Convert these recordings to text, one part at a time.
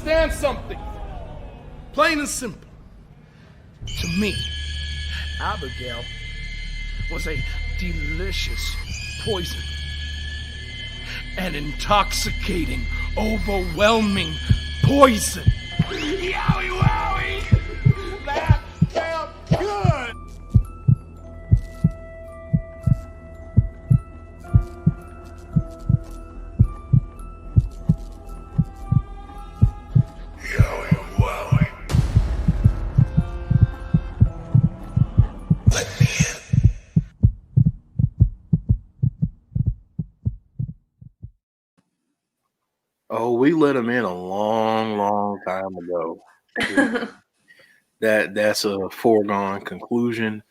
understand something. Plain and simple. To me, Abigail was a delicious poison. An intoxicating, overwhelming poison. Yowie wowie! That felt good! Yowie wowie. Let me in. Oh, we let him in a long time ago. That's a foregone conclusion.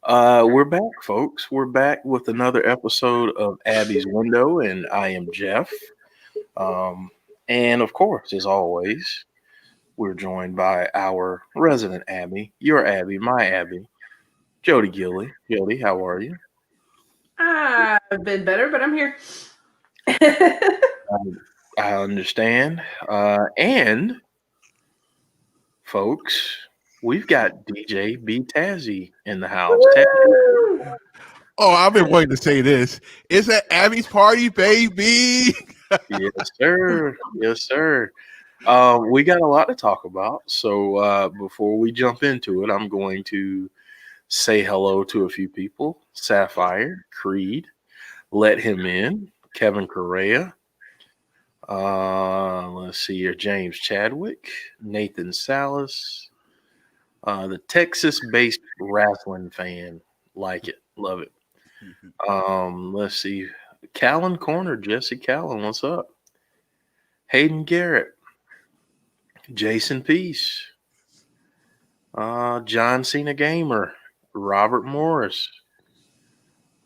We're back, folks. We're back with another episode of Abby's Window, and I am Jeff. And of course, as always, we're joined by our resident Abby, your Abby, my Abby, Jodie Gilly. Jodie, how are you? I've been better, but I'm here. I understand. And folks, we've got DJ B Tazzy in the house. Oh, I've been waiting to say this. It's at Abby's party, baby. Yes, sir. Yes, sir. We got a lot to talk about. So before we jump into it, I'm going to say hello to a few people. Sapphire, Creed, Let Him In, Kevin Correa. Let's see here. James Chadwick, Nathan Salas, the Texas-based wrestling fan. Like it. Love it. Let's see. Callan Corner, Jesse Callan, what's up? Hayden Garrett, Jason Peace, John Cena Gamer, Robert Morris,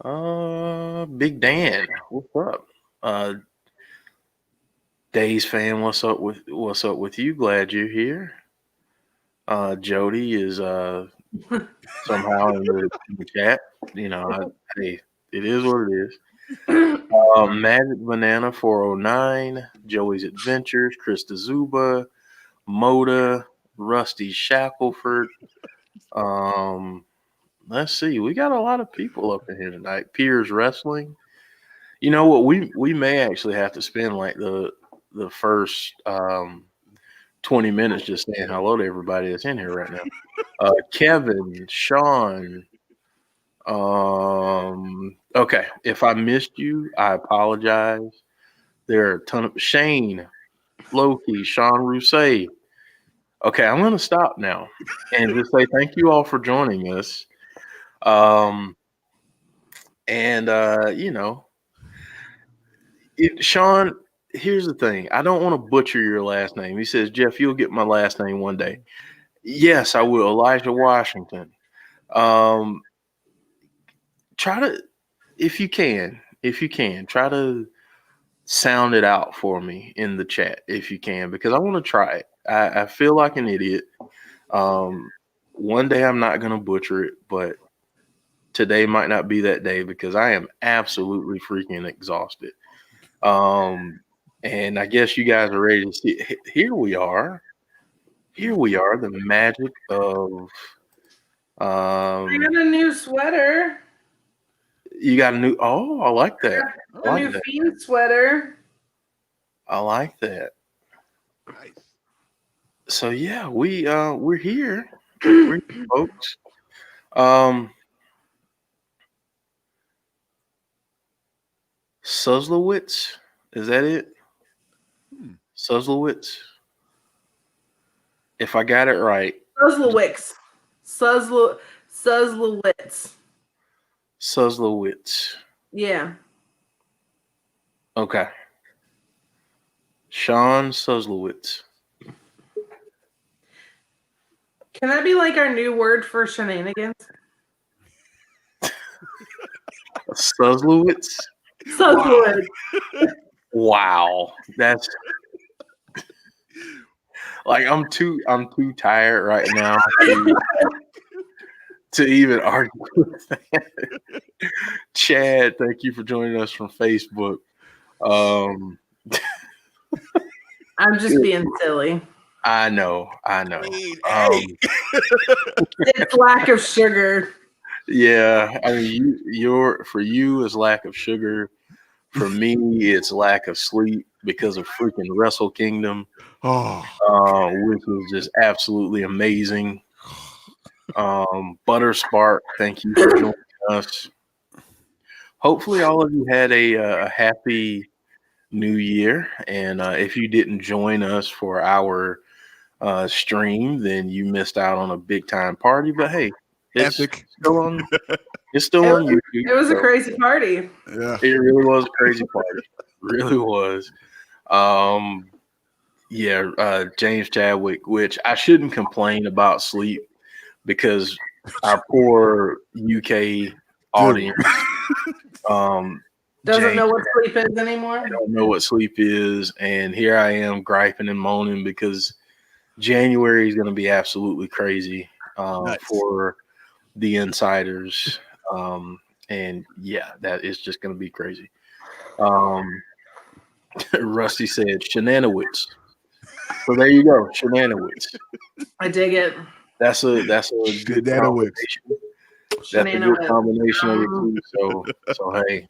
Big Dan, what's up? Days fan, what's up with you? Glad you're here. Jody is somehow in the chat. You know, hey, it is what it is. Magic Banana 409, Joey's Adventures, Krista Zuba, Moda, Rusty Shackelford. Let's see, we got a lot of people up in here tonight. Piers Wrestling. You know what? We may actually have to spend like the first 20 minutes just saying hello to everybody that's in here right now. Kevin, Sean. Okay, if I missed you, I apologize. There are a ton of Shane, Loki, Sean Rousset. Okay, I'm going to stop now and just say thank you all for joining us. You know, Sean, here's the thing. I don't want to butcher your last name. He says, Jeff, you'll get my last name one day. Yes, I will. Elijah Washington. Try to, if you can, try to sound it out for me in the chat if you can, because I want to try it. I feel like an idiot. One day I'm not going to butcher it, but today might not be that day because I am absolutely freaking exhausted. And I guess you guys are ready to see. Here we are. The magic of. I got a new sweater. You got a new. Oh, I like that. A new Fiend sweater. I like that. Nice. So yeah, we're here. We're here, folks. Suslowitz, is that it? Suslowitz. If I got it right. Suslowitz. Suslowitz. Yeah. Okay. Sean Suslowitz. Can that be like our new word for shenanigans? Suslowitz? Suslowitz. Wow. That's like I'm too tired right now to even argue with that. Chad, thank you for joining us from Facebook. I'm just being silly. I know. Hey. It's lack of sugar. Yeah, I mean, for you, it's lack of sugar. For me, it's lack of sleep because of freaking Wrestle Kingdom, Oh, which was just absolutely amazing. Butter Spark, thank you for joining us. Hopefully, all of you had a happy New Year, and if you didn't join us for our stream, then you missed out on a big time party. But hey, it's epic. still on. It's still on YouTube. It was a crazy party. Yeah. It really was a crazy party. Really was. James Chadwick, which I shouldn't complain about sleep because our poor UK audience Doesn't know James what sleep is anymore. don't know what sleep is, and here I am griping and moaning because January is going to be absolutely crazy for the insiders. And yeah, that is just going to be crazy. Rusty said shenanigans. So there you go, shenanigans. I dig it. That's a good combination. That's a good combination of the two. So hey,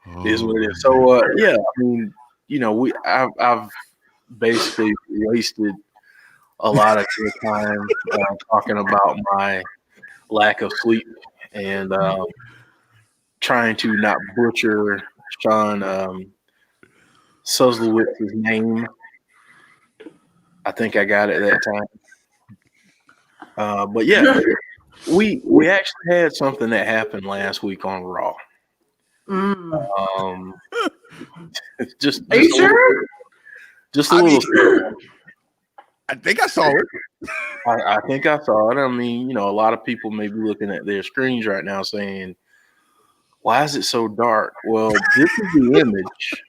it is what it is. So yeah, I mean, I've basically wasted a lot of good time talking about my lack of sleep and trying to not butcher Sean Suslowitz's name. I think I got it that time. But yeah, we actually had something that happened last week on Raw. Just Are you sure? Just a little. I think I saw it. I think I saw it. I mean, a lot of people may be looking at their screens right now saying, why is it so dark? Well, this is the image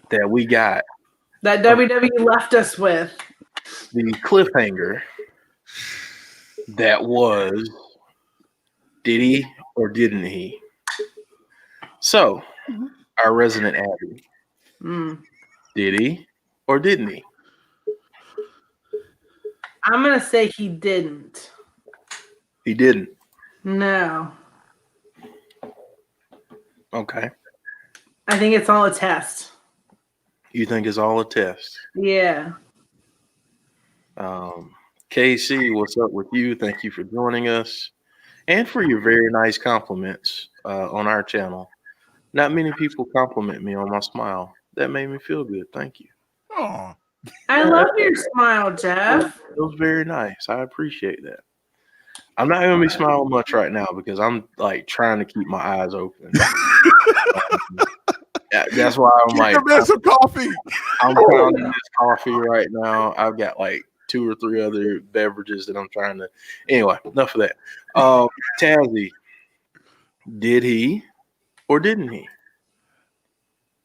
that we got. That WWE left us with. The cliffhanger that was, did he or didn't he? So, our resident Abby, did he or didn't he? I'm going to say he didn't. He didn't. No. Okay. I think it's all a test. You think it's all a test? Yeah. KC, what's up with you? Thank you for joining us and for your very nice compliments on our channel. Not many people compliment me on my smile. That made me feel good. Thank you. Oh, I love your smile, Jeff. It was very nice. I appreciate that. I'm not going to be smiling much right now because I'm like trying to keep my eyes open. That's why I'm like, some coffee. I'm pounding this coffee right now. I've got like 2 or 3 other beverages that I'm trying to. Anyway, enough of that. Tazzy, did he or didn't he?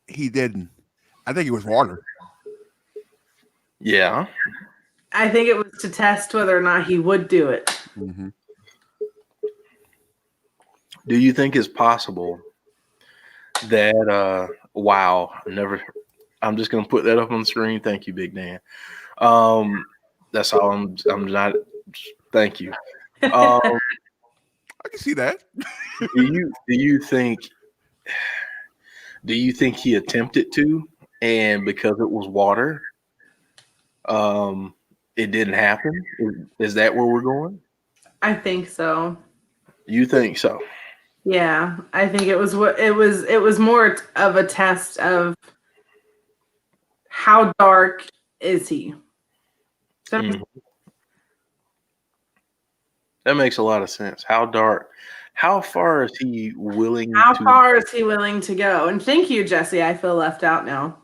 He didn't. I think it was water. Yeah. I think it was to test whether or not he would do it. Mm-hmm. Do you think it's possible that I'm just gonna put that up on the screen. Thank you, Big Dan. That's all I'm not thank you. I can see that. Do you think he attempted to, and because it was water, it didn't happen? Is that where we're going? I think so. You think so? Yeah, I think it was more of a test of how dark is he. Mm. That makes a lot of sense. How dark? How far is he willing? How far is he willing to go? And thank you, Jesse. I feel left out now.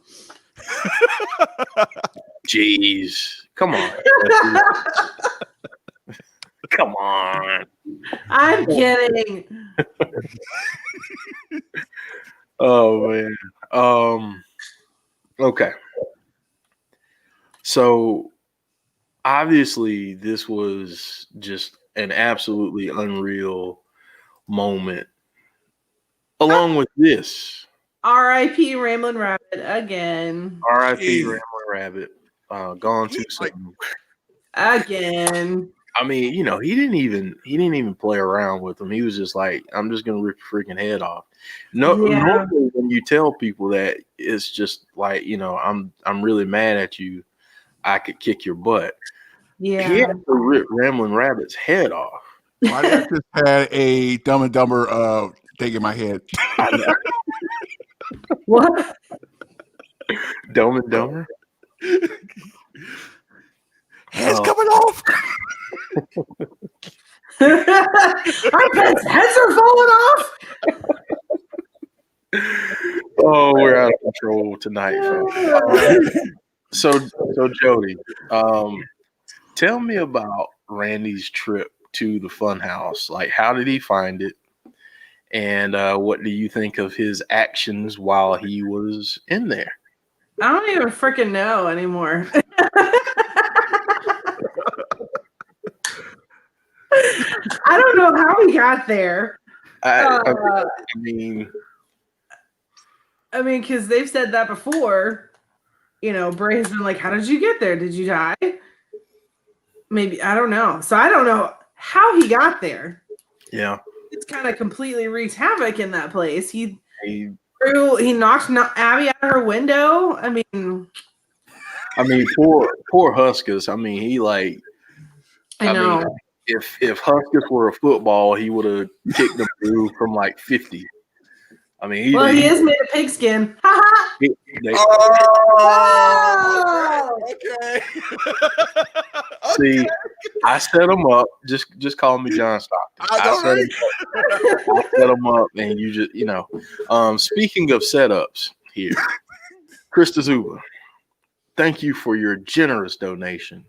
Jeez, come on. Come on. I'm kidding. Oh man. Okay. So obviously this was just an absolutely unreal moment. Along with this, R.I.P. Ramblin' Rabbit again. R.I.P. Jeez. Ramblin' Rabbit. Gone too Like- soon. Again. I mean, you know, he didn't even play around with him. He was just like, I'm just gonna rip your freaking head off. No, Yeah. normally when you tell people that, it's just like, you know, I'm really mad at you. I could kick your butt. He Yeah. had to rip Ramblin' Rabbit's head off. Why did I just had a Dumb and Dumber thing in my head? I know. What? Dumb and Dumber. Head's Oh. coming off. Our pets' heads are falling off. Oh, we're out of control tonight, folks. So Jody, tell me about Randy's trip to the Funhouse. Like, how did he find it? And what do you think of his actions while he was in there? I don't even freaking know anymore. I don't know how we got there. I mean, because they've said that before. You know, Bray's been like, "How did you get there? Did you die?" Maybe, I don't know. So I don't know how he got there. yeah, It's kind of completely wreaked havoc in that place. He he knocked Abby out of her window. I mean, poor Huskers. I mean, he like. I know. mean, if Huskers were a football, he would have kicked them through from like 50. I mean, he is made of pigskin. Ha ha! Oh, okay. See, I set him up. Just call me John Stockton. I set him up, and you just, you know. Speaking of setups here, Krista Zuba, thank you for your generous donation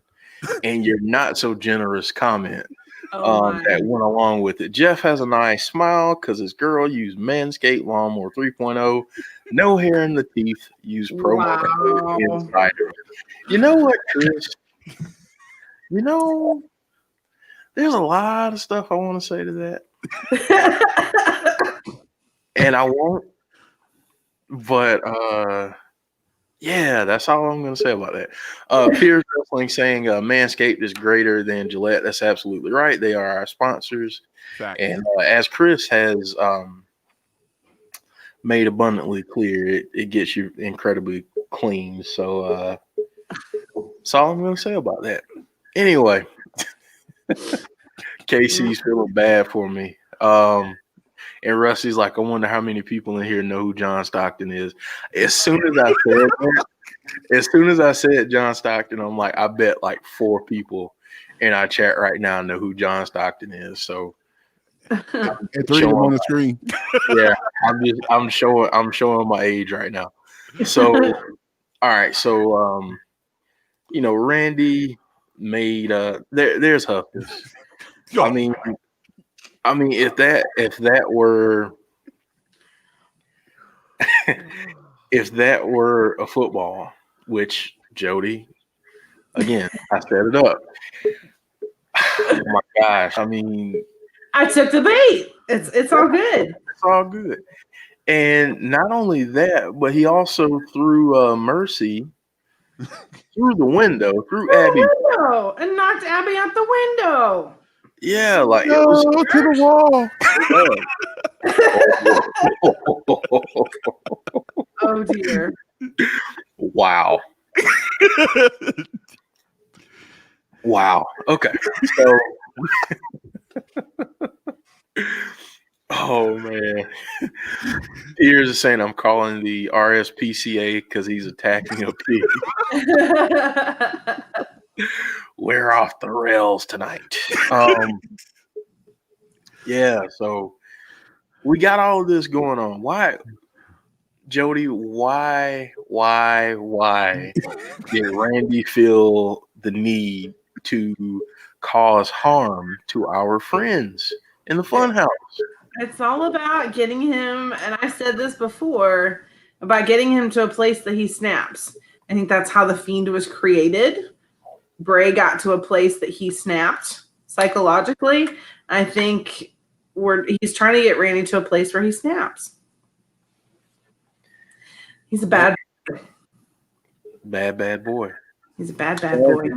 and your not so generous comment that went along with it. Jeff has a nice smile because his girl used Manscaped Lawnmower 3.0. No hair in the teeth. Use promo code Insider. You know what, Chris? You know, there's a lot of stuff I want to say to that. And I won't. But yeah, that's all I'm going to say about that. Piers Wrestling saying Manscaped is greater than Gillette. That's absolutely right. They are our sponsors. Fact. And as Chris has made abundantly clear, it gets you incredibly clean. So that's all I'm going to say about that. Anyway, Casey's feeling bad for me. And Rusty's like, I wonder how many people in here know who John Stockton is. As soon as I said John Stockton, I'm like, I bet like 4 people in our chat right now know who John Stockton is. So And 3 of them on the screen. Yeah, I'm showing my age right now. So all right, so you know, Randy made there's Huffers. I mean, if that were if that were a football, which Jody, again, I set it up. Oh my gosh, I mean, I took the bait. It's all good. It's all good. And not only that, but he also threw Mercy through the window, through Abby, and knocked Abby out the window. Yeah, like Go it was to the wall. Oh dear. Wow. Wow. Okay. So oh man. Ears is saying I'm calling the RSPCA because he's attacking a pig. We're off the rails tonight. Yeah, so we got all of this going on. Why, Jody, why did Randy feel the need to cause harm to our friends in the Funhouse? It's all about getting him, and I said this before, about getting him to a place that he snaps. I think that's how the Fiend was created. Bray got to a place that he snapped psychologically. I think he's trying to get Randy to a place where he snaps. He's a bad Bad boy. He's a bad boy.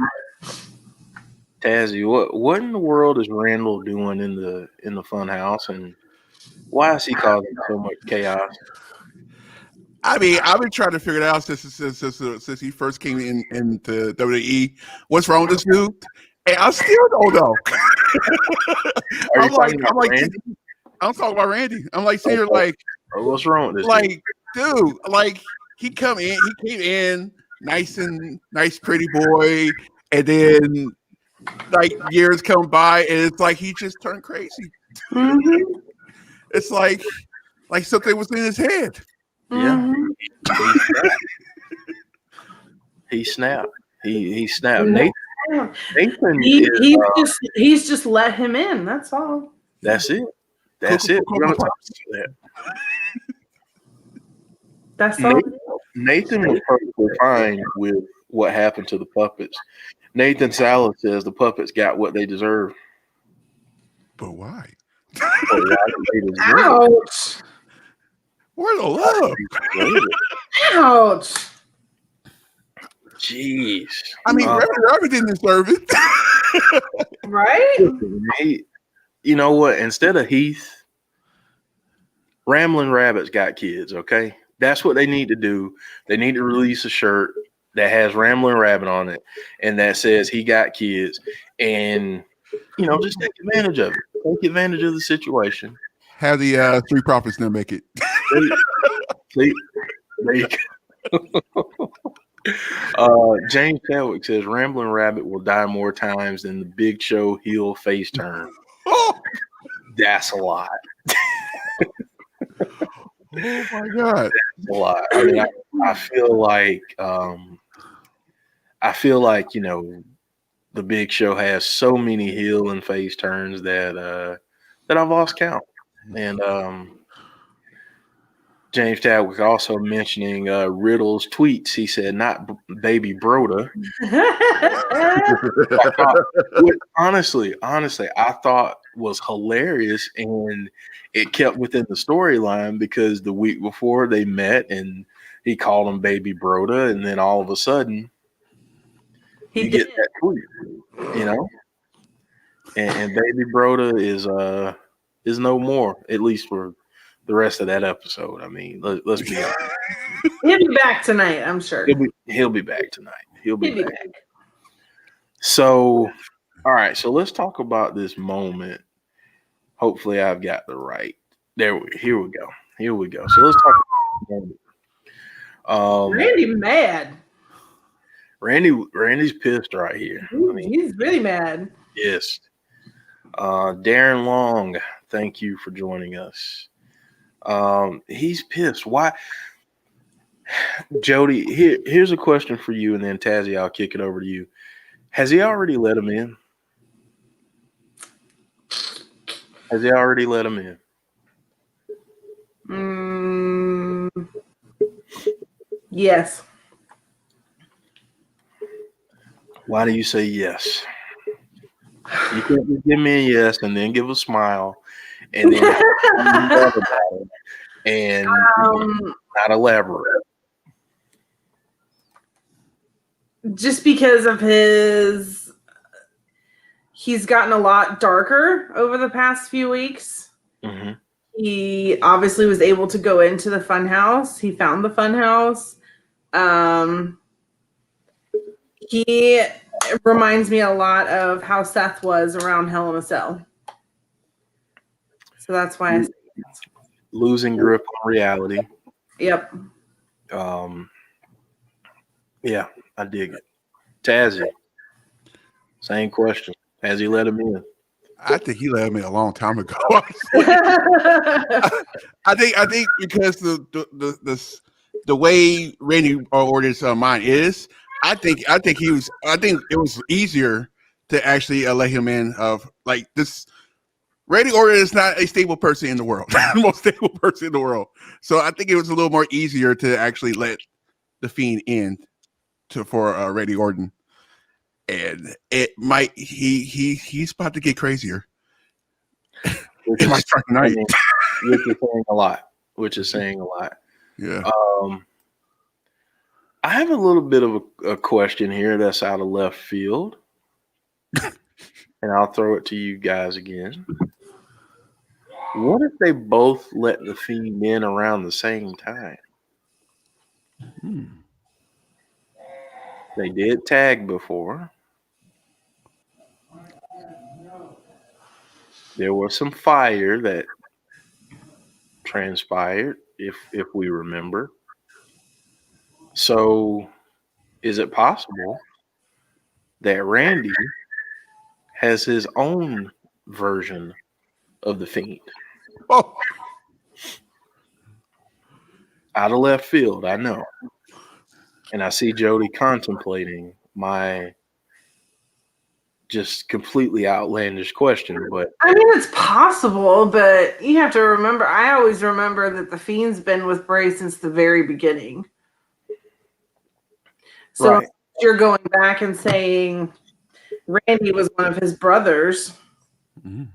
Tazzy, what in the world is Randall doing in the Funhouse, and why is he causing so much chaos? I mean, I've been trying to figure it out since he first came into WWE. What's wrong with this dude? And I still don't know. Are you talking about Randy? I'm talking about Randy. I'm like sitting here like, what's wrong with this? Like, dude, like he came in nice, pretty boy, and then like years come by, and it's like he just turned crazy. Mm-hmm. It's like something was in his head. Yeah. Mm-hmm. He snapped. He snapped. Mm-hmm. Nathan he's just let him in. That's all. That's it. That's it. We're gonna talk about that. That's all. Nathan was perfectly fine with what happened to the puppets. Nathan Salas says the puppets got what they deserve. But why? Ouch! Where's the love? Ouch! Jeez. I mean, Rabbit didn't deserve it. Right? You know what? Instead of Heath, Ramblin' Rabbit's got kids, okay? That's what they need to do. They need to release a shirt that has Ramblin' Rabbit on it and that says he got kids, and just take advantage of it. Take advantage of the situation. Have the Three Prophets now make it. See, there you go. James Chadwick says Ramblin' Rabbit will die more times than the Big Show heel face turn. That's a lot. Oh my God, that's a lot. I mean, I feel like the Big Show has so many heel and face turns that I've lost count. And James Chadwick also mentioning Riddle's tweets. He said, "Not Baby Broda." Which honestly, I thought was hilarious, and it kept within the storyline because the week before they met, and he called him Baby Broda, and then all of a sudden, you get that tweet, and Baby Broda is no more, at least for the rest of that episode. I mean, let's be honest. He'll be back tonight, I'm sure. He'll be back tonight. He'll be back. So, all right. So let's talk about this moment. Hopefully, I've got the right. Here we go. So let's talk about the moment. Randy mad. Randy's pissed right here. He's really mad. Yes. Darren Long, thank you for joining us. He's pissed. Why? Jody, here's a question for you, and then Tazzy, I'll kick it over to you. Has he already let him in? Yes. Why do you say yes? You can't just give me a yes and then give a smile and then and not elaborate. Just because of he's gotten a lot darker over the past few weeks. Mm-hmm. He obviously was able to go into the Funhouse. He found the Funhouse. He reminds me a lot of how Seth was around Hell in a Cell. So that's why I say yes. Losing grip on reality. Yep. Yeah, I dig it. Tazzy, same question. Has he let him in? I think he let him in a long time ago. I think because the way Randy Orton's mind is, I think it was easier to actually let him in. Of like this, Randy Orton is not a stable person in the world, the most stable person in the world. So I think it was a little more easier to actually let the Fiend in for Randy Orton, and it might he's about to get crazier. Which is saying a lot. Yeah. I have a little bit of a question here that's out of left field, and I'll throw it to you guys again. What if they both let the Fiend in around the same time? They did tag before. There was some fire that transpired, if we remember. So, is it possible that Randy has his own version of the Fiend? Oh, Out of left field, I know. And I see Jody contemplating my just completely outlandish question, but I mean, it's possible, but you have to remember, I always remember that the Fiend's been with Bray since the very beginning. So right. you're going back and saying Randy was one of his brothers in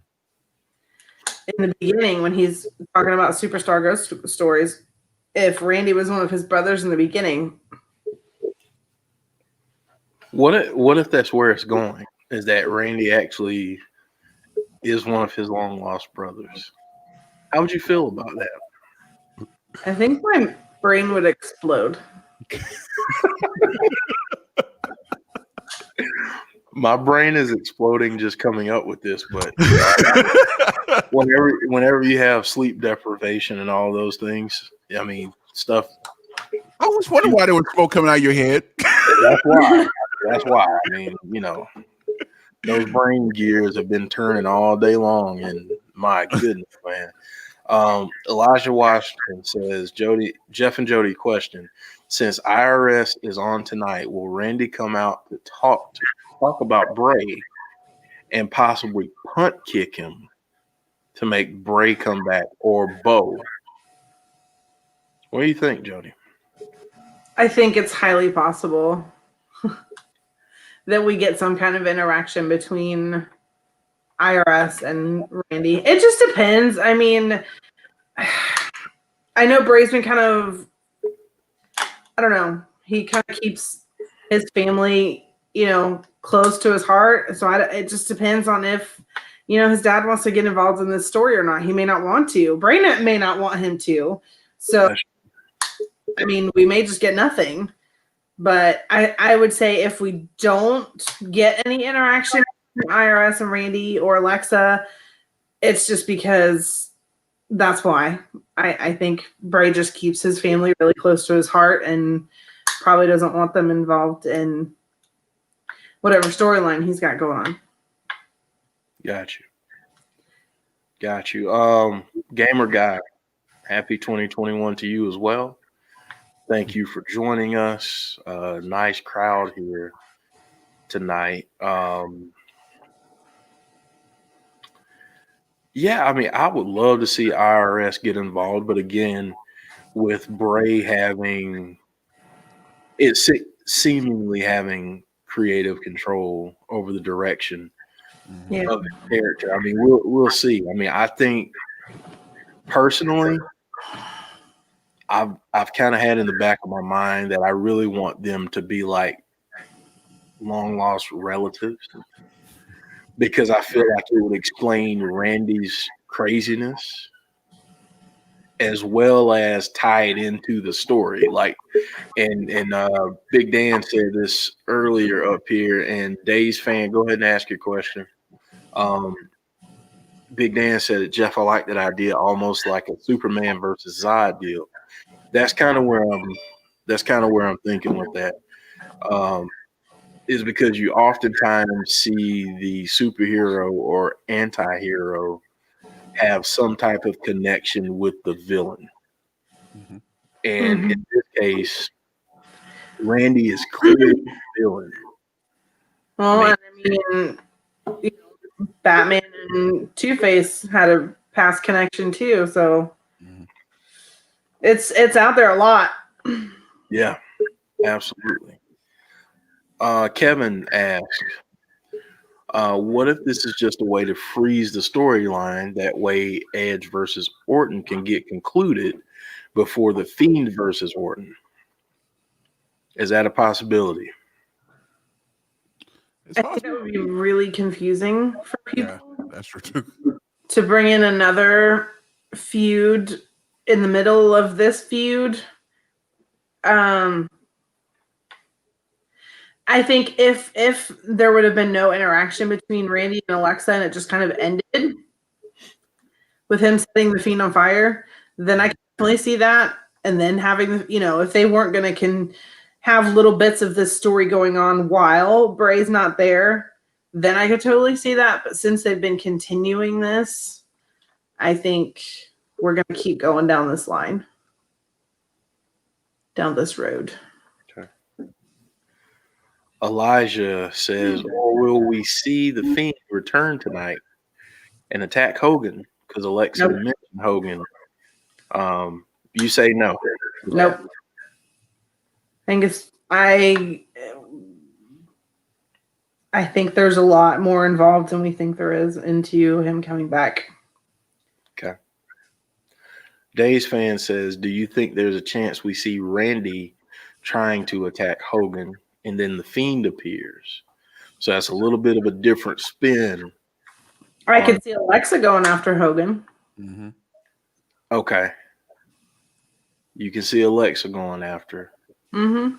the beginning when he's talking about Superstar Ghost Stories. If Randy was one of his brothers in the beginning. What if that's where it's going? Is that Randy actually is one of his long lost brothers? How would you feel about that? I think my brain would explode. My brain is exploding just coming up with this, but whenever you have sleep deprivation and all those things, I mean, stuff. I was wondering why there was smoke coming out of your head. That's why. That's why. I mean, those brain gears have been turning all day long, and my goodness, man. Elijah Washington says, Jeff and Jody question: since IRS is on tonight, will Randy come out to talk about Bray and possibly punt kick him to make Bray come back, or Bo? What do you think, Jody? I think it's highly possible that we get some kind of interaction between IRS and Randy. It just depends. I mean, I know Bray's been kind of, I don't know, he kind of keeps his family, close to his heart. So it just depends on if, his dad wants to get involved in this story or not. He may not want to. Bray may not want him to. So, I mean, we may just get nothing. But I would say if we don't get any interaction with IRS and Randy or Alexa, it's just because that's why. I think Bray just keeps his family really close to his heart and probably doesn't want them involved in whatever storyline he's got going on. Got you. Gamer Guy, happy 2021 to you as well. Thank you for joining us. Nice crowd here tonight. Yeah, I mean, I would love to see IRS get involved, but again, with Bray seemingly having creative control over the direction of the character. I mean, we'll see. I mean, I think personally, I've kind of had in the back of my mind that I really want them to be like long lost relatives, because I feel like it would explain Randy's craziness as well as tie it into the story. Like, and Big Dan said this earlier up here, and Days fan, go ahead and ask your question. Big Dan said, Jeff, I like that idea, almost like a Superman versus Zod deal. That's kind of where I'm thinking with that. Is because you oftentimes see the superhero or anti-hero have some type of connection with the villain. Mm-hmm. And in this case, Randy is clearly the villain. Well, Batman and Two-Face had a past connection too, so it's out there a lot. Yeah, absolutely. Kevin asks, what if this is just a way to freeze the storyline? That way Edge versus Orton can get concluded before the Fiend versus Orton. Is that a possibility? It's I think that possible. would be really confusing for people Yeah, that's true too. to bring in another feud in the middle of this feud. I think if there would have been no interaction between Randy and Alexa and it just kind of ended with him setting the Fiend on fire, then I can definitely see that. And then having, if they weren't going to have little bits of this story going on while Bray's not there, then I could totally see that. But since they've been continuing this, I think we're going to keep going down this line, down this road. Elijah says, or will we see the Fiend return tonight and attack Hogan? Because Alexa mentioned Hogan. You say no. Nope. I think there's a lot more involved than we think there is into him coming back. Okay. Days fan says, do you think there's a chance we see Randy trying to attack Hogan and then the Fiend appears? So that's a little bit of a different spin. I could see Alexa going after Hogan. Mm-hmm. Okay. You can see Alexa going after. Mm-hmm.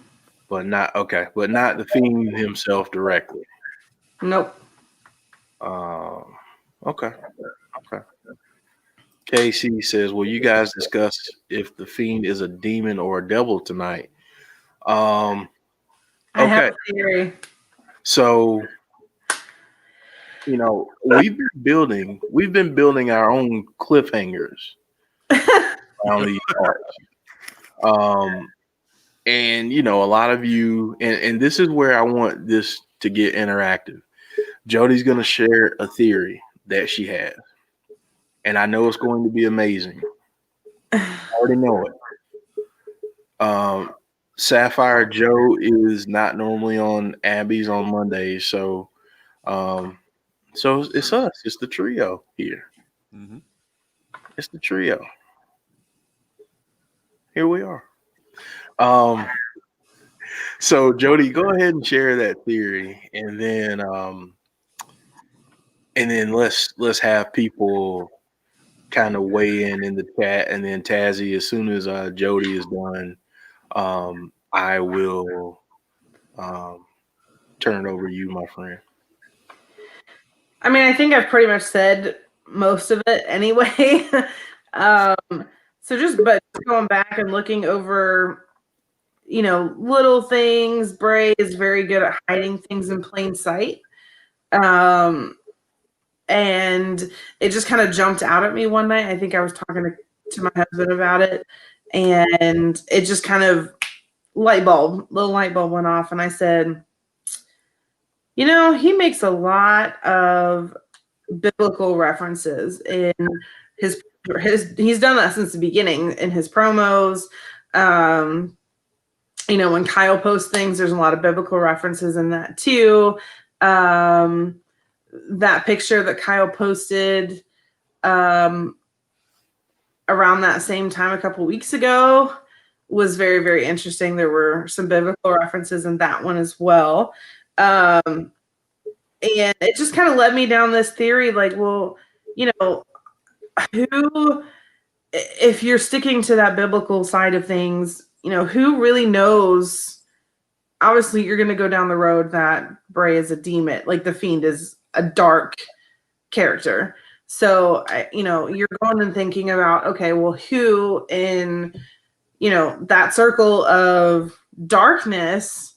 But not the Fiend himself directly. Nope. Okay. KC says, will you guys discuss if the Fiend is a demon or a devil tonight? I have a theory. So, we've been building our own cliffhangers around these parts. And a lot of you, and this is where I want this to get interactive. Jodie's going to share a theory that she has. And I know it's going to be amazing. I already know it. Sapphire Joe is not normally on Abby's on Mondays, so it's us. It's the trio here. Mm-hmm. It's the trio. Here we are. So Jodie, go ahead and share that theory, and then let's have people kind of weigh in the chat, and then Tazzy, as soon as Jodie is done, I will turn it over to you, my friend. I mean, I think I've pretty much said most of it anyway. So just going back and looking over, little things. Bray is very good at hiding things in plain sight. And it just kind of jumped out at me one night. I think I was talking to my husband about it, and it just kind of little light bulb went off, and I said, he makes a lot of biblical references in his he's done that since the beginning in his promos. When Kyle posts things, there's a lot of biblical references in that too. That picture that Kyle posted around that same time a couple weeks ago was very, very interesting. There were some biblical references in that one as well. And it just kind of led me down this theory, like, well, who, if you're sticking to that biblical side of things, who really knows? Obviously, you're going to go down the road that Bray is a demon, like the Fiend is a dark character. So, you're going and thinking about, okay, well, who in, that circle of darkness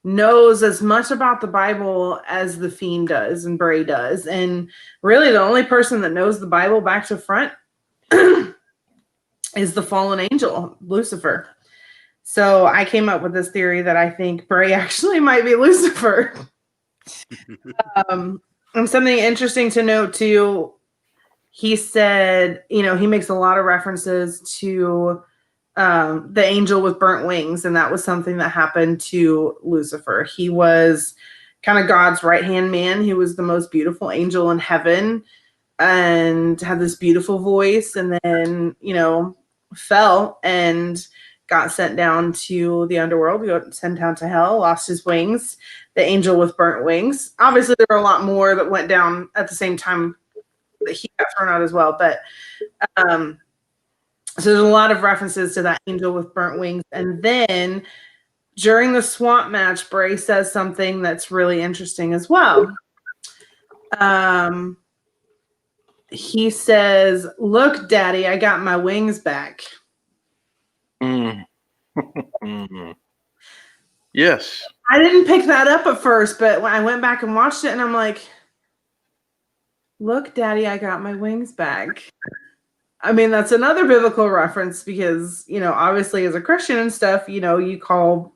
knows as much about the Bible as the Fiend does and Bray does. And really the only person that knows the Bible back to front is the fallen angel, Lucifer. So I came up with this theory that I think Bray actually might be Lucifer. And something interesting to note too, he said, he makes a lot of references to the angel with burnt wings, and that was something that happened to Lucifer. He was kind of God's right-hand man. He was the most beautiful angel in heaven and had this beautiful voice, and then, fell and got sent down to the underworld, got sent down to hell, lost his wings. The angel with burnt wings. Obviously, there were a lot more that went down at the same time that he got thrown out as well. But so there's a lot of references to that angel with burnt wings. And then during the swamp match, Bray says something that's really interesting as well. He says, "Look, Daddy, I got my wings back." Yes. I didn't pick that up at first, but when I went back and watched it, and I'm like, "Look, Daddy, I got my wings back." I mean, that's another biblical reference because, obviously as a Christian and stuff, you call,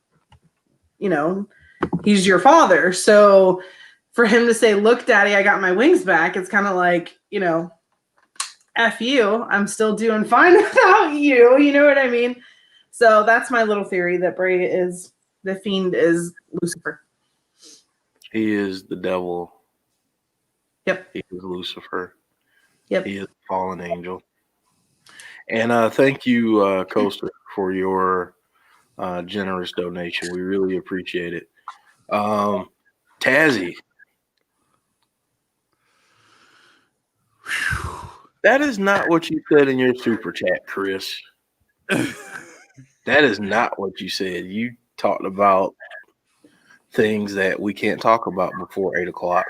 he's your father. So for him to say, "Look, Daddy, I got my wings back," it's kind of like, F you, I'm still doing fine without you. You know what I mean? So that's my little theory that the Fiend is Lucifer. He is the devil. Yep. He is Lucifer. Yep. He is a fallen angel. And thank you, Coaster, for your generous donation. We really appreciate it. Tazzy. That is not what you said in your super chat, Chris. That is not what you said. You talked about things that we can't talk about before 8 o'clock.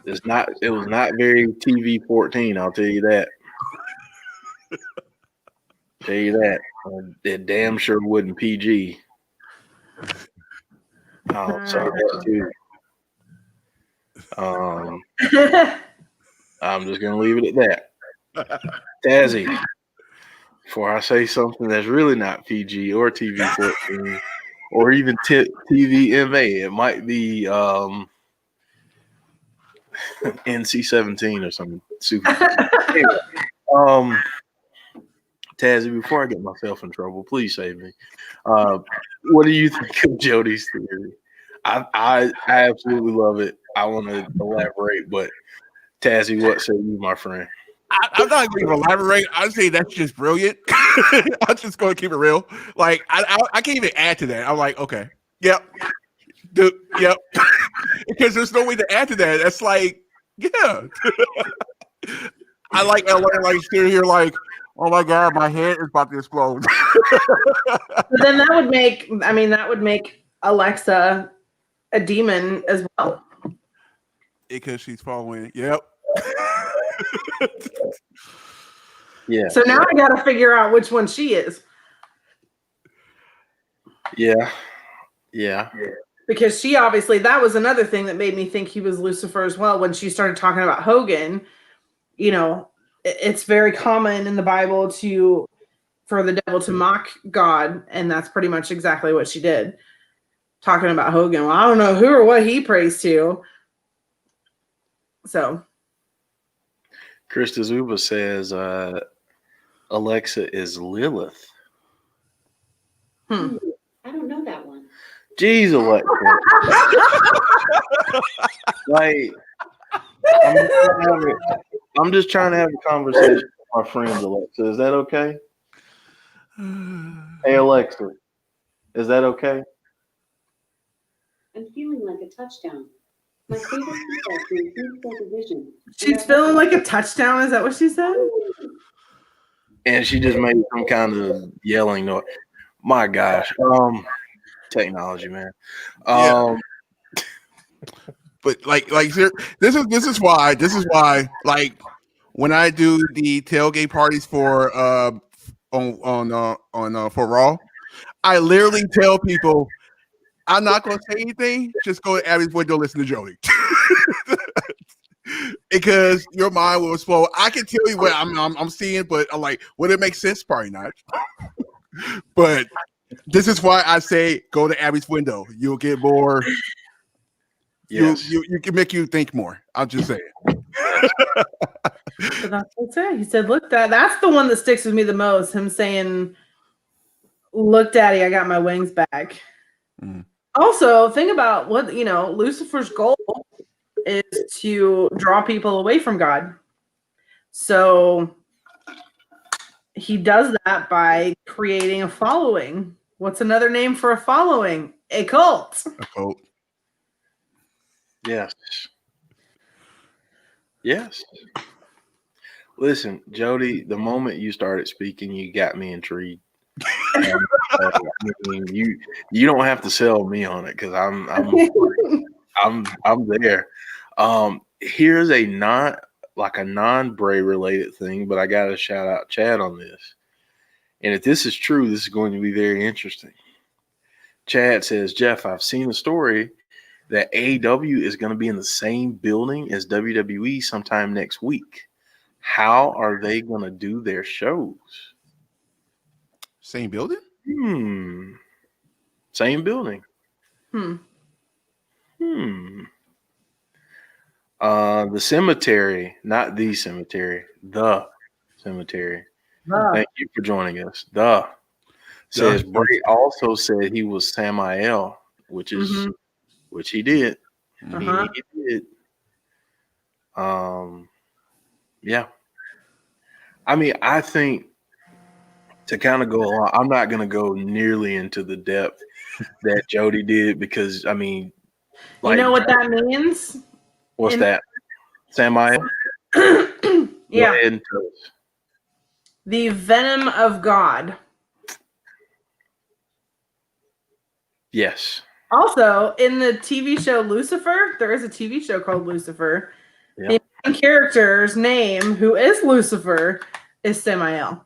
It was not very TV 14, I'll tell you that. It damn sure wouldn't PG. Oh, sorry, that too. I'm just gonna leave it at that. Tazzy, before I say something that's really not PG or TV 14 or even TV MA, it might be NC-17 or something super. Anyway, Tazzy, before I get myself in trouble, please save me. What do you think of Jodie's theory? I absolutely love it. I want to elaborate, but Tazzy, what say you, my friend? I'm not going to elaborate. I'd say that's just brilliant. I'm just going to keep it real. Like I can't even add to that. I'm like, okay, yep, yep, because there's no way to add to that. That's like, yeah. I like sitting here like, oh my God, my head is about to explode. But then that would make Alexa a demon as well. Because she's following. Yep. Yeah. So now I got to figure out which one she is. Yeah. Because she obviously, that was another thing that made me think he was Lucifer as well. When she started talking about Hogan, it's very common in the Bible for the devil to mock God. And that's pretty much exactly what she did. Talking about Hogan. Well, I don't know who or what he prays to. So. Krista Zuba says Alexa is Lilith. I don't know that one. Jeez, Alexa. Like, I'm just trying to have a conversation with my friends, Alexa. Is that okay? Hey, Alexa. Is that okay? I'm feeling like a touchdown. My favorite subject is Food Division. She's feeling like a touchdown. Is that what she said? And she just made some kind of yelling noise. My gosh. Technology, man. Yeah. But this is why like when I do the tailgate parties for for Raw, I literally tell people I'm not going to say anything. Just go to Abby's window, listen to Jodie, because your mind will explode. I can tell you what I'm seeing, but I'm like, would it make sense? Probably not. But this is why I say go to Abby's window. You'll get more. Yes. You can make you think more. I'm just saying. So that's what he said. He said, "Look, that's the one that sticks with me the most." Him saying, "Look, Daddy, I got my wings back." Mm. Also, think about what Lucifer's goal is to draw people away from God. So he does that by creating a following. What's another name for a following? A cult. A cult. Yes. Yes. Listen, Jody, the moment you started speaking, you got me intrigued. I mean, you don't have to sell me on it because I'm there. Here's a non-Bray related thing, but I gotta shout out Chad on this. And if this is true, this is going to be very interesting. Chad says, Jeff, I've seen a story that AEW is going to be in the same building as WWE sometime next week. How are they going to do their shows? Same building? Same building. The cemetery, not the cemetery, the cemetery. Thank you for joining us. Says Bray also said he was Samael, which he did. He did. Yeah. I mean, I think to kind of go along, I'm not going to go nearly into the depth that Jody did because, I mean, you know what that means? What's that? Samael? Yeah. The venom of God. Yes. Also, in the TV show Lucifer, there is a TV show called Lucifer. Yep. The main character's name, who is Lucifer, is Samael.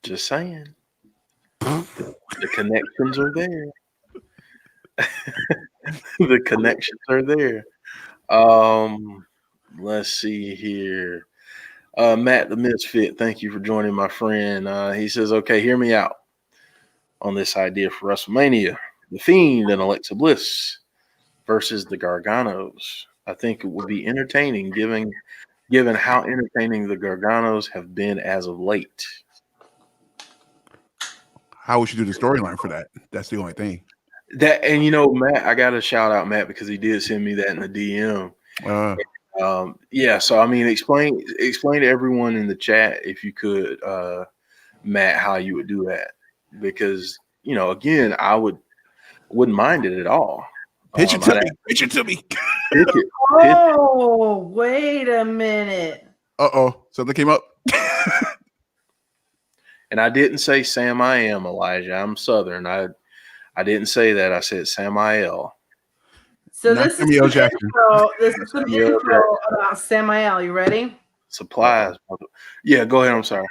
Just saying. The connections are there. The connections are there. Let's see here. Matt the Misfit, thank you for joining, my friend. He says, okay, hear me out on this idea for WrestleMania. The Fiend and Alexa Bliss versus the Garganos. I think it would be entertaining given how entertaining the Garganos have been as of late. How we should do the storyline for that. That's the only thing. That, and you know, Matt, I got to shout out Matt because he did send me that in the DM. Yeah, so I mean, explain to everyone in the chat if you could, Matt, how you would do that, because you know, again, wouldn't mind it at all. Pitch it to me. Pitch it to me. Oh, wait a minute. Something came up. And I didn't say Sam I am, Elijah. I'm Southern. I didn't say that. I said Samael. So Not this is the intro about Samael. You ready? Supplies. Yeah, go ahead. I'm sorry.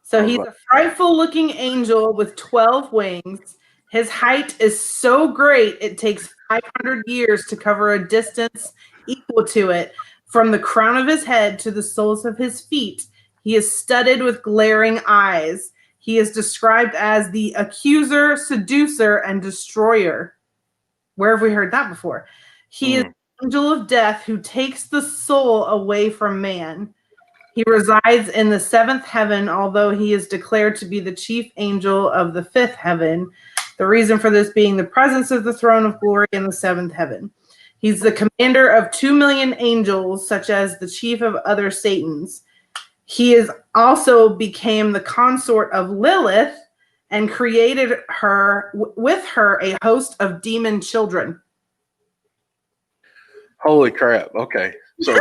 So he's a frightful-looking angel with 12 wings. His height is so great it takes 500 years to cover a distance equal to it. From the crown of his head to the soles of his feet, he is studded with glaring eyes. He is described as the accuser, seducer, and destroyer. Where have we heard that before? He is the angel of death who takes the soul away from man. He resides in the seventh heaven, although he is declared to be the chief angel of the fifth heaven. The reason for this being the presence of the throne of glory in the seventh heaven. He's the commander of 2 million angels, such as the chief of other Satans. He is also became the consort of Lilith and created her with her a host of demon children. Holy crap. Okay. So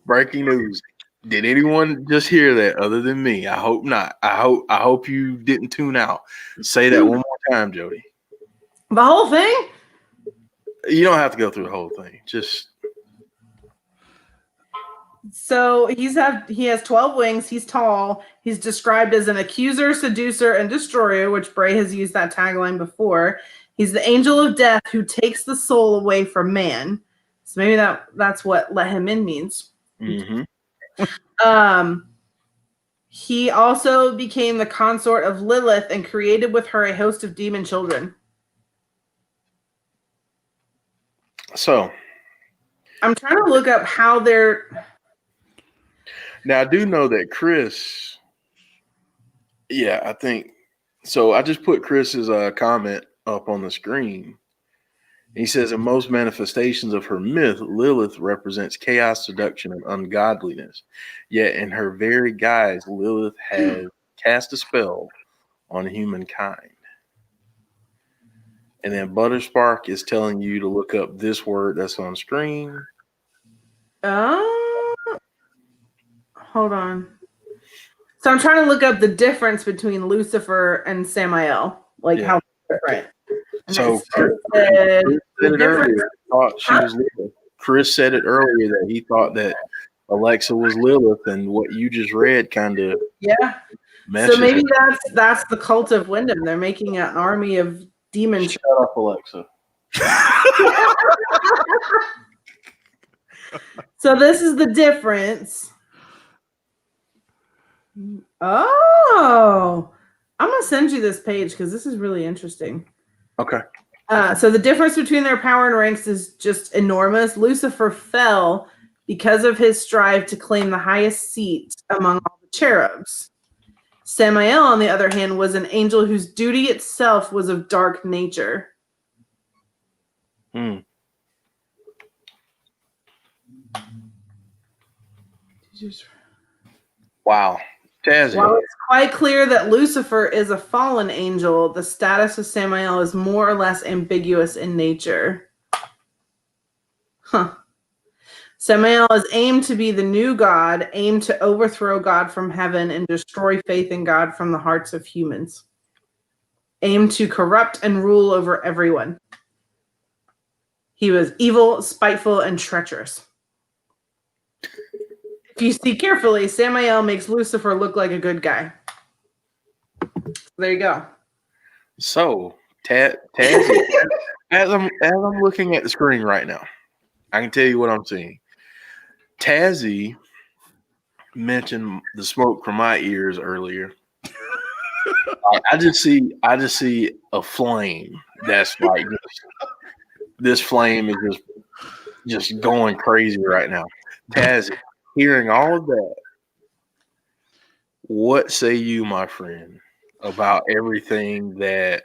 breaking news. Did anyone just hear that other than me? I hope not. I hope you didn't tune out. Say that one more time, Jody. The whole thing? You don't have to go through the whole thing. Just so he has 12 wings. He's tall. He's described as an accuser, seducer, and destroyer, which Bray has used that tagline before. He's the angel of death who takes the soul away from man. So maybe that's what let him in means. Mm-hmm. He also became the consort of Lilith and created with her a host of demon children. So I'm trying to look up how they're. Now I do know that Chris. Yeah, I think so. I just put Chris's comment up on the screen, He says in most manifestations of her myth, Lilith represents chaos, seduction, and ungodliness. Yet in her very guise, Lilith has cast a spell on humankind. And then Butterspark is telling you to look up this word that's on screen. Hold on. So I'm trying to look up the difference between Lucifer and Samael, like how different. So Chris said it earlier that he thought that Alexa was Lilith, and what you just read kind of So maybe that's the cult of Wyndham. They're making an army of demons. Shut up, Alexa. So this is the difference. Oh, I'm gonna send you this page because this is really interesting. Okay. So the difference between their power and ranks is just enormous. Lucifer fell because of his strive to claim the highest seat among all the cherubs. Samael, on the other hand, was an angel whose duty itself was of dark nature. Wow. Tazzy. While it's quite clear that Lucifer is a fallen angel, the status of Samael is more or less ambiguous in nature. Samael is aimed to be the new God, aimed to overthrow God from heaven and destroy faith in God from the hearts of humans. Aimed to corrupt and rule over everyone. He was evil, spiteful, and treacherous. If you see carefully, Samael makes Lucifer look like a good guy. There you go. So, Tazzy, as I'm looking at the screen right now, I can tell you what I'm seeing. Tazzy mentioned the smoke from my ears earlier. I just see a flame that's like this flame is just going crazy right now. Tazzy, hearing all of that, what say you, my friend, about everything that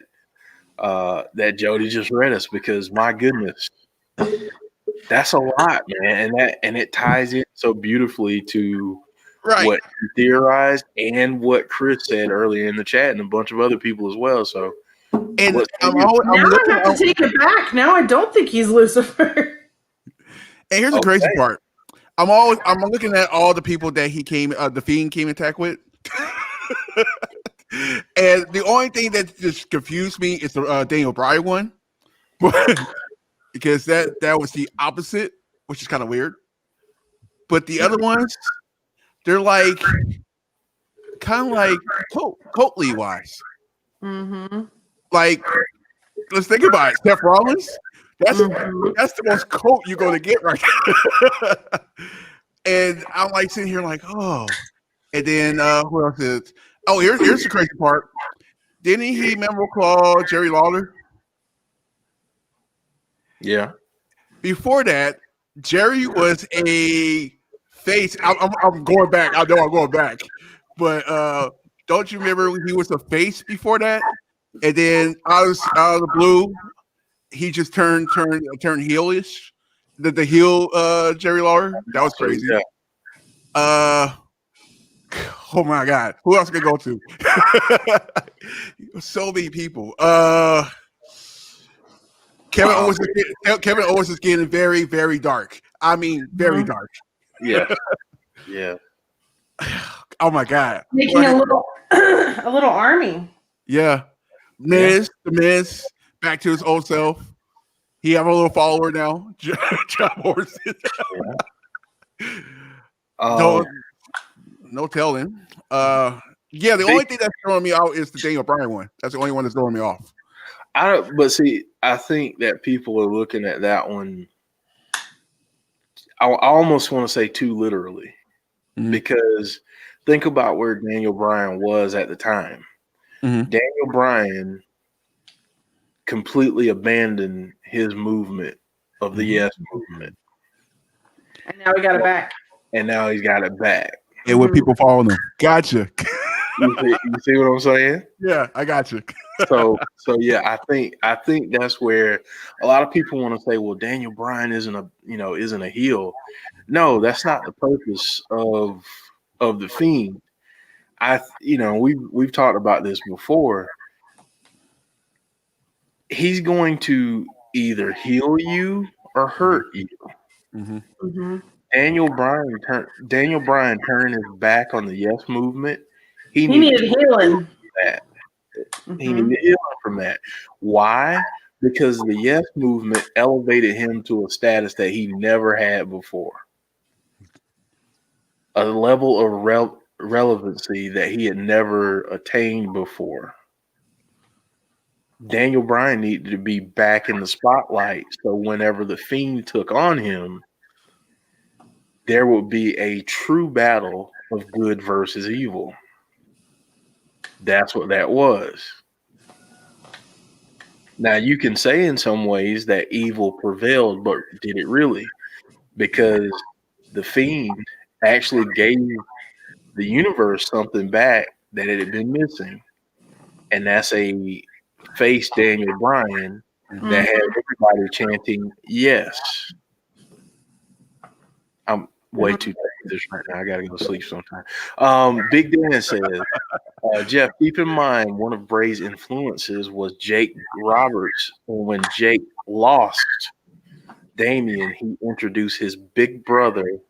Jodie just read us? Because my goodness, that's a lot, man, and it ties in so beautifully to what you theorized and what Chris said earlier in the chat, and a bunch of other people as well. So, and I have to take it back. Now I don't think he's Lucifer. And here's the crazy part. I'm looking at all the people that the Fiend came in attack with. And the only thing that just confused me is the Daniel Bryan one. Because that was the opposite, which is kind of weird. But the other ones, they're like kind of like Colt Levi's. Mm-hmm. Like, let's think about it. Steph Rollins, that's the most Colt you're going to get right now. And I'm like sitting here like, oh. And then who else is? Oh, here's the crazy part. Didn't he memorable call Jerry Lawler? Yeah. Before that, Jerry was a face. I'm going back. I know I'm going back. But don't you remember when he was a face before that? And then out of the blue, he just turned heelish. The heel Jerry Lawler. That was crazy. Yeah. Oh my God. Who else could go to? So many people. Kevin Owens is getting very, very dark. I mean, very dark. Yeah. Yeah. Oh my God. Making a little army. Yeah. The Miz, back to his old self. He have a little follower now. John Morrison. No telling. The only thing that's throwing me out is the Daniel Bryan one. That's the only one that's throwing me off. I think that people are looking at that one. I almost want to say too literally, because think about where Daniel Bryan was at the time. Mm-hmm. Daniel Bryan completely abandoned his movement of the Yes movement, and now he got it back. And now he's got it back. And with people following him, gotcha. You see what I'm saying? Yeah, I got you. So yeah, I think that's where a lot of people want to say, well, Daniel Bryan isn't a heel. No, that's not the purpose of the Fiend. We've talked about this before. He's going to either heal you or hurt you. Mm-hmm. Mm-hmm. Daniel Bryan turned his back on the Yes movement. He He needed healing. that. He Mhm. needed healing from that. Why? Because the Yes movement elevated him to a status that he never had before. A level of relevancy that he had never attained before. Daniel Bryan needed to be back in the spotlight, so whenever the Fiend took on him, there would be a true battle of good versus evil. That's what that was. Now, you can say in some ways that evil prevailed, but did it really? Because the Fiend actually gave the universe something back that it had been missing. And that's a face Daniel Bryan that had everybody chanting, yes. I'm way too tired for this right now. I got to go to sleep sometime. Big Dan says, Jeff, keep in mind one of Bray's influences was Jake Roberts. And when Jake lost Damien, he introduced his big brother,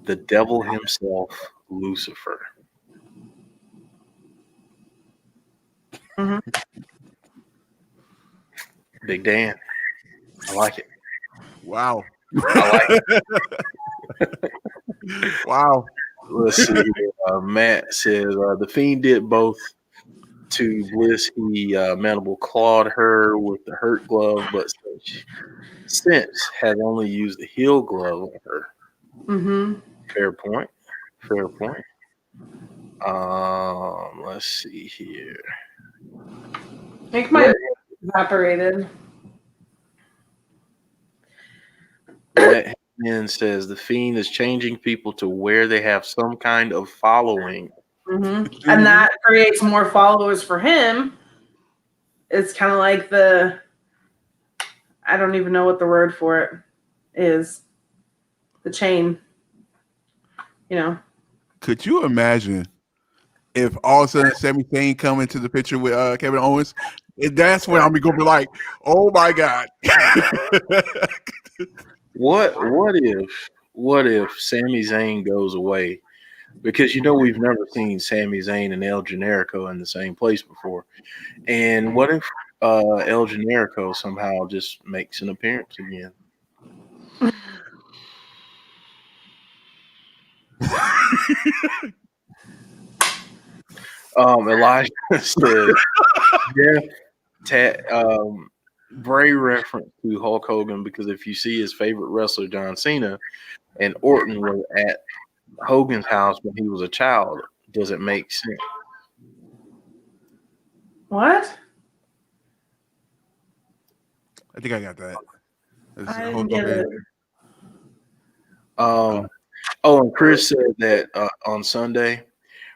the devil himself, Lucifer. Mhm. Big Dan. I like it. Wow. I like it. Wow. Let's see here. Matt says the Fiend did both to Bliss. He mandible clawed her with the hurt glove, but since had only used the heel glove on her. Mhm. Fair point. Fair point. Let's see here. Make my evaporated. Let him says the Fiend is changing people to where they have some kind of following. Mm-hmm. And that creates more followers for him. It's kind of like I don't even know what the word for it is. The chain. Could you imagine if all of a sudden Sami Zayn come into the picture with Kevin Owens? That's when I'm going to be like, oh my God. What if Sami Zayn goes away? Because we've never seen Sami Zayn and El Generico in the same place before. And what if El Generico somehow just makes an appearance again? Elijah says, Bray reference to Hulk Hogan because if you see his favorite wrestler, John Cena, and Orton were at Hogan's house when he was a child, does it make sense? What? I think I got that. I didn't get it. And Chris said that on Sunday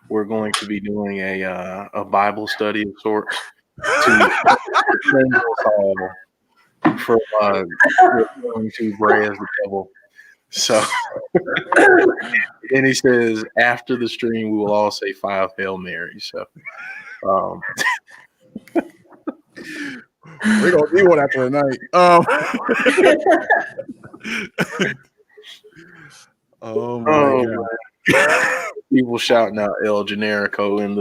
we're going to be doing a Bible study of sorts to cleanse us all from referring to Bray as the devil. So, and he says after the stream we will all say 5 Hail Marys. So, we're gonna do one after the night. Oh my God. People shouting out El Generico in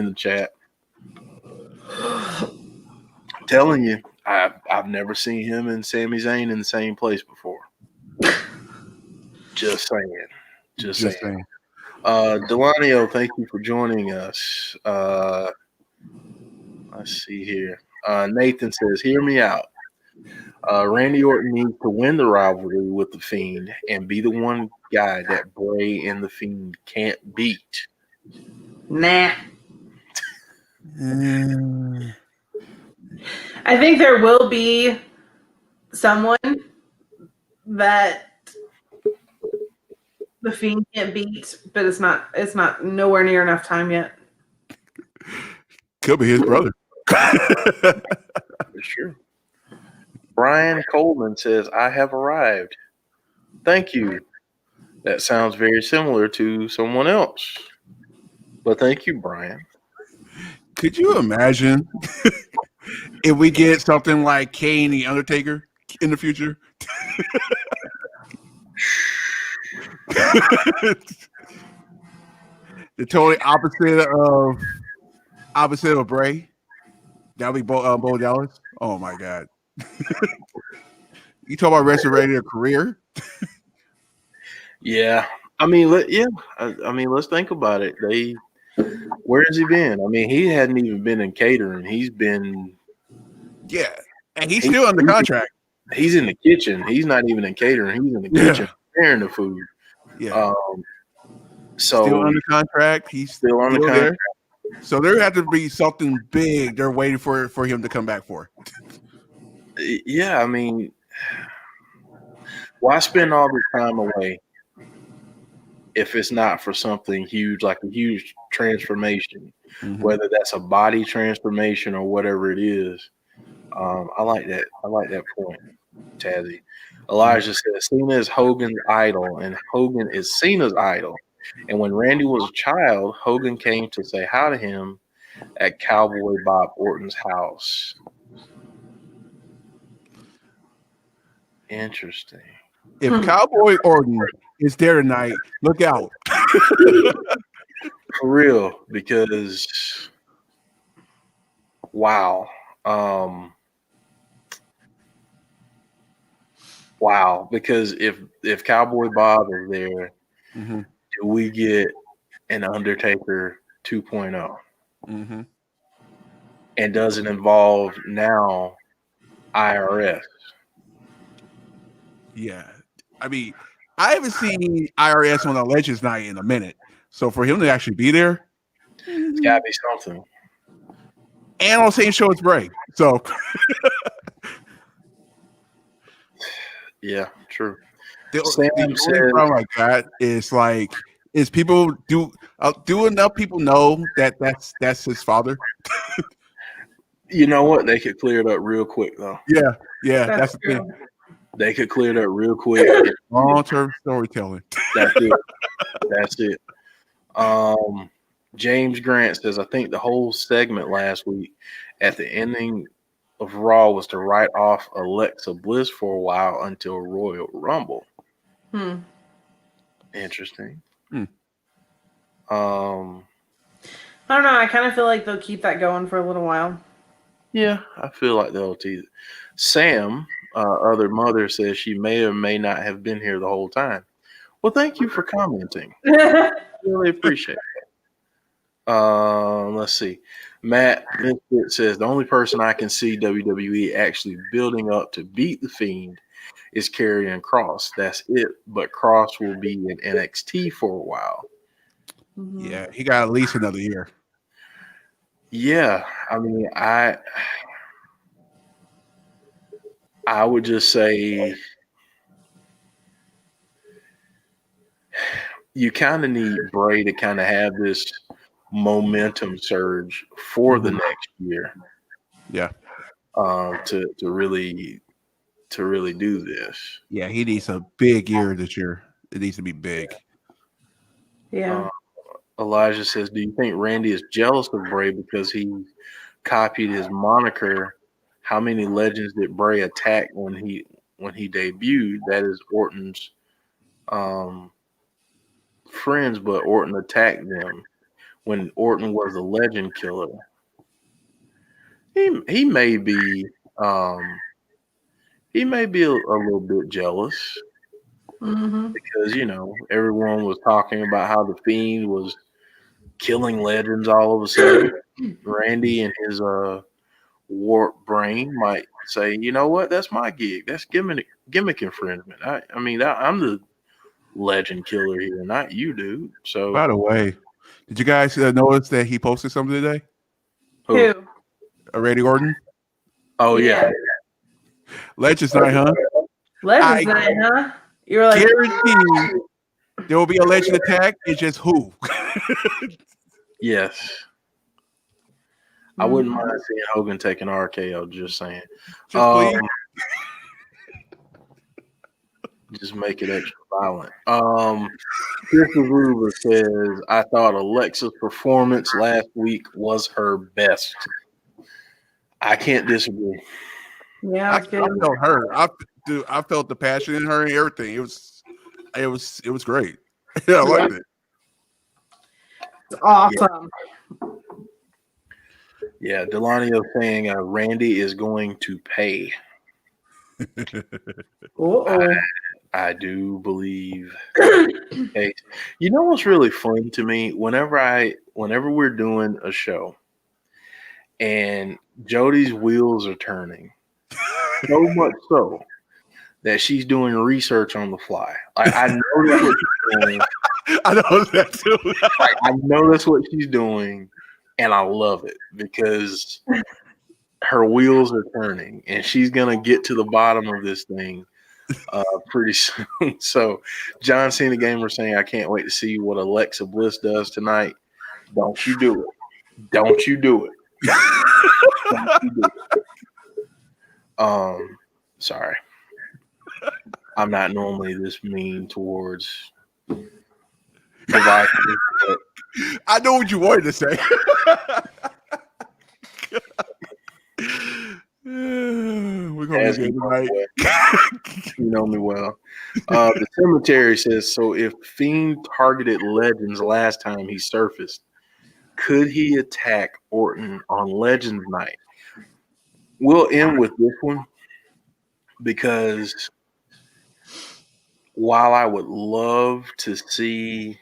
the chat. I'm telling you, I've never seen him and Sami Zayn in the same place before. Just saying. Just saying. Delanio, thank you for joining us. Let's see here. Nathan says, hear me out. Randy Orton needs to win the rivalry with The Fiend and be the one guy that Bray and The Fiend can't beat. Nah. I think there will be someone that The Fiend can't beat, but it's not nowhere near enough time yet. Could be his brother. For sure. Brian Coleman says, I have arrived. Thank you. That sounds very similar to someone else. But thank you, Brian. Could you imagine if we get something like Kane the Undertaker in the future? The totally opposite of Bray. That'll be Bo Dallas. Oh my god! You talk about resurrecting a career. Yeah. I mean, let's think about it. Where has he been? I mean, he hadn't even been in catering. He's been, Yeah, and he's still under contract. he's in the kitchen. He's not even in catering. He's in the kitchen preparing the food. Yeah, so still under contract. He's still on the there. contract. So there had to be something big they're waiting for him to come back for. Yeah, I mean, why spend all this time away if it's not for something huge, like a huge transformation, whether that's a body transformation or whatever it is? I like that. I like that point, Tazzy. Elijah says Cena is Hogan's idol, and Hogan is Cena's idol. And when Randy was a child, Hogan came to say hi to him at Cowboy Bob Orton's house. Interesting. If Cowboy Orton is there tonight, look out. For real, because wow. Wow, because if Cowboy Bob is there, do we get an Undertaker 2.0? And does it involve now IRS? Yeah. I mean, I haven't seen IRS on a Legends night in a minute. So for him to actually be there, it's gotta be something. And on the same show as Bray. So yeah, true. The only problem I got is people do enough people know that's his father. You know what? They could clear it up real quick though. Yeah, that's the thing. They could clear it up real quick. Long-term storytelling. That's it. James Grant says, I think the whole segment last week at the ending of Raw was to write off Alexa Bliss for a while until Royal Rumble. Interesting. I don't know. I kind of feel like they'll keep that going for a little while. Yeah, I feel like they'll tease it. Sam, other mother, says she may or may not have been here the whole time. Well, thank you for commenting. Really appreciate it. Let's see. Matt Misfit says the only person I can see WWE actually building up to beat the Fiend is Karrion Kross. That's it. But Kross will be in NXT for a while. Yeah, he got at least another year. Yeah, I mean, I would just say you kind of need Bray to kind of have this momentum surge for the next year. Yeah. To really do this. Yeah, he needs a big year this year. It needs to be big. Yeah. Elijah says, do you think Randy is jealous of Bray because he copied his moniker? How many legends did Bray attack when he debuted? That is Orton's friends, but Orton attacked them when Orton was a legend killer. He may be a little bit jealous because everyone was talking about how the Fiend was killing legends all of a sudden. Randy and his warped brain might say, you know what, that's my gig. That's gimmick infringement. I'm the legend killer here, not you, dude. So, by the way, did you guys notice that he posted something today? Who? Randy Orton. Oh yeah. Legends night, huh? Legends night, huh? You were like, guaranteed there will be a legend attack. It's just who. Yes. I wouldn't mind seeing Hogan take an RKO. Just saying. Just please. Just make it extra violent. Christopher Ruber says, I thought Alexa's performance last week was her best. I can't disagree. Yeah, I it's good. felt her. I felt the passion in her and everything. It was great. Yeah, I liked it. It's awesome. Yeah, Delanio saying Randy is going to pay. I do believe. Okay. You know what's really fun to me? Whenever we're doing a show and Jodie's wheels are turning, so much so that she's doing research on the fly. Like I know that's what she's doing. I know that too. I know that's what she's doing, and I love it because her wheels are turning, and she's gonna get to the bottom of this thing pretty soon. So, John Cena Gamer saying, "I can't wait to see what Alexa Bliss does tonight." Don't you do it? Don't you do it? Don't you do it. Sorry, I'm not normally this mean towards the Vikings, but I know what you wanted to say. We're gonna as get it right. you know me well. The cemetery says, so if Fiend targeted Legends last time he surfaced, could he attack Orton on Legends night? We'll end with this one because while I would love to see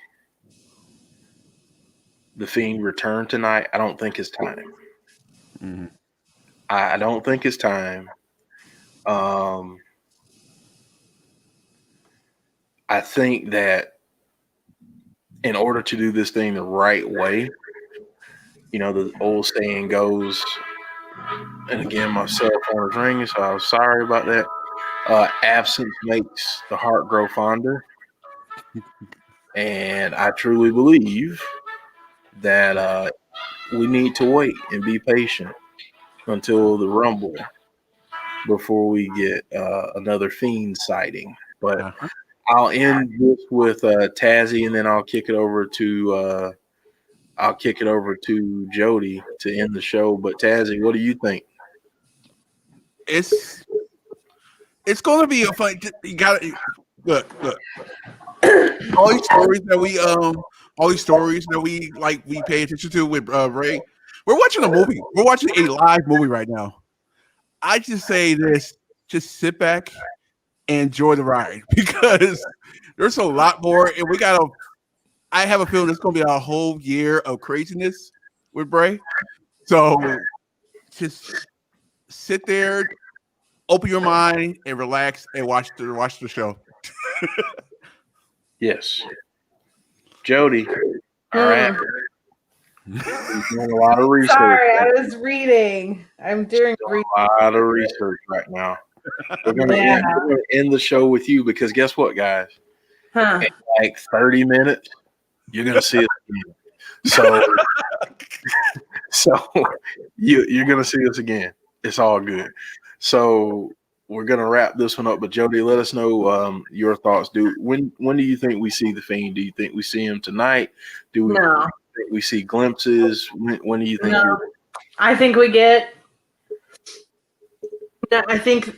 the Fiend return tonight, I don't think it's time. Mm-hmm. I don't think it's time. I think that in order to do this thing the right way, you know, the old saying goes, and again, my cell phone is ringing, so I'm sorry about that. Absence makes the heart grow fonder. And I truly believe that we need to wait and be patient until the Rumble before we get another Fiend sighting. But I'll end this with Tazzy, and then I'll kick it over to Jody to end the show. But Tazzy, what do you think? It's gonna be a fun. You got to look. All these stories that we pay attention to with Ray. We're watching a movie. We're watching a live movie right now. I just say this: just sit back and enjoy the ride because there's a lot more, and we got to. I have a feeling it's going to be a whole year of craziness with Bray. So just sit there, open your mind, and relax, and watch the show. Yes, Jody. All right. He's doing a lot of research. Sorry, I was reading. I'm doing a lot of research right now. We're gonna end the show with you because guess what, guys? In like 30 minutes, you're gonna see us again. So you're gonna see us again. It's all good. So we're gonna wrap this one up. But Jody, let us know your thoughts. When do you think we see the Fiend? Do you think we see him tonight? Do we? No. We see glimpses. When do you think? No, I think we get. I think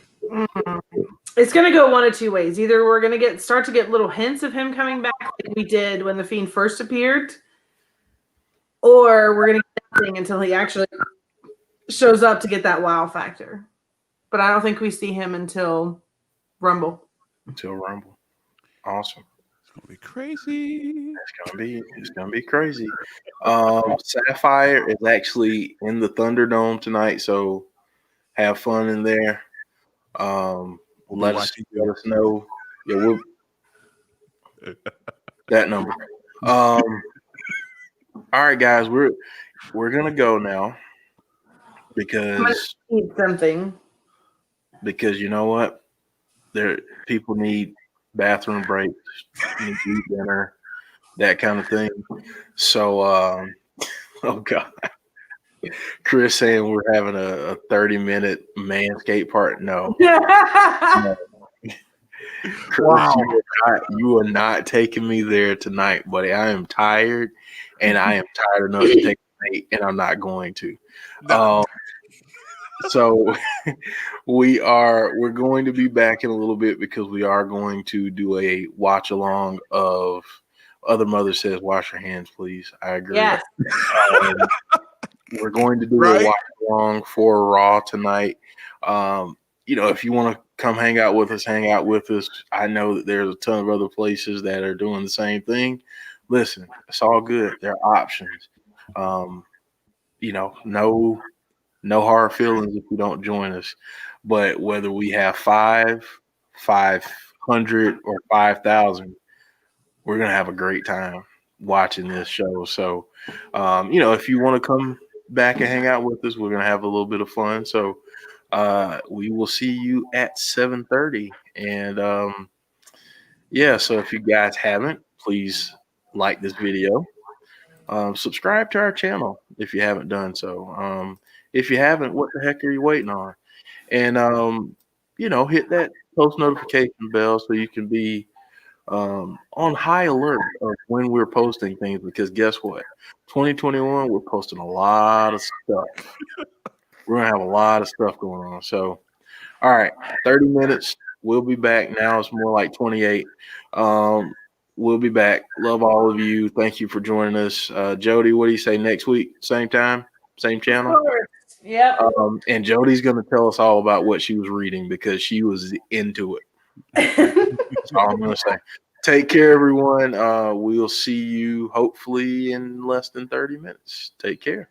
it's going to go one of two ways. Either we're going to start to get little hints of him coming back, like we did when the Fiend first appeared, or we're going to get nothing until he actually shows up to get that wow factor. But I don't think we see him until Rumble. Until Rumble, awesome. Gonna be crazy. It's gonna be crazy. Sapphire is actually in the Thunderdome tonight, so have fun in there. Let us know. Yeah, that number. All right, guys, we're gonna go now because eat something. Because you know what, people need bathroom breaks, need to eat dinner, that kind of thing. So, oh God. Chris saying we're having a 30-minute manscape part. No. Chris, Wow. you are not taking me there tonight, buddy. I am tired, and I am tired enough to take a date, and I'm not going to. So we're going to be back in a little bit because we are going to do a watch along of Other Mother Says Wash Your Hands, Please. I agree. Yes. We're going to do Right. a watch along for Raw tonight. If you want to come hang out with us, hang out with us. I know that there's a ton of other places that are doing the same thing. Listen, it's all good. There are options. No hard feelings if you don't join us. But whether we have 500, or 5,000, we're gonna have a great time watching this show. So, if you want to come back and hang out with us, we're gonna have a little bit of fun. So, we will see you at 7:30. And so if you guys haven't, please like this video. Subscribe to our channel if you haven't done so. If you haven't, what the heck are you waiting on? And hit that post notification bell so you can be on high alert of when we're posting things, because guess what? 2021, we're posting a lot of stuff. We're gonna have a lot of stuff going on. So, all right, 30 minutes. We'll be back. Now it's more like 28. We'll be back. Love all of you. Thank you for joining us. Jodie, what do you say next week? Same time, same channel? Of course. Yep. And Jodie's going to tell us all about what she was reading because she was into it. That's all I'm going to say. Take care, everyone. We'll see you hopefully in less than 30 minutes. Take care.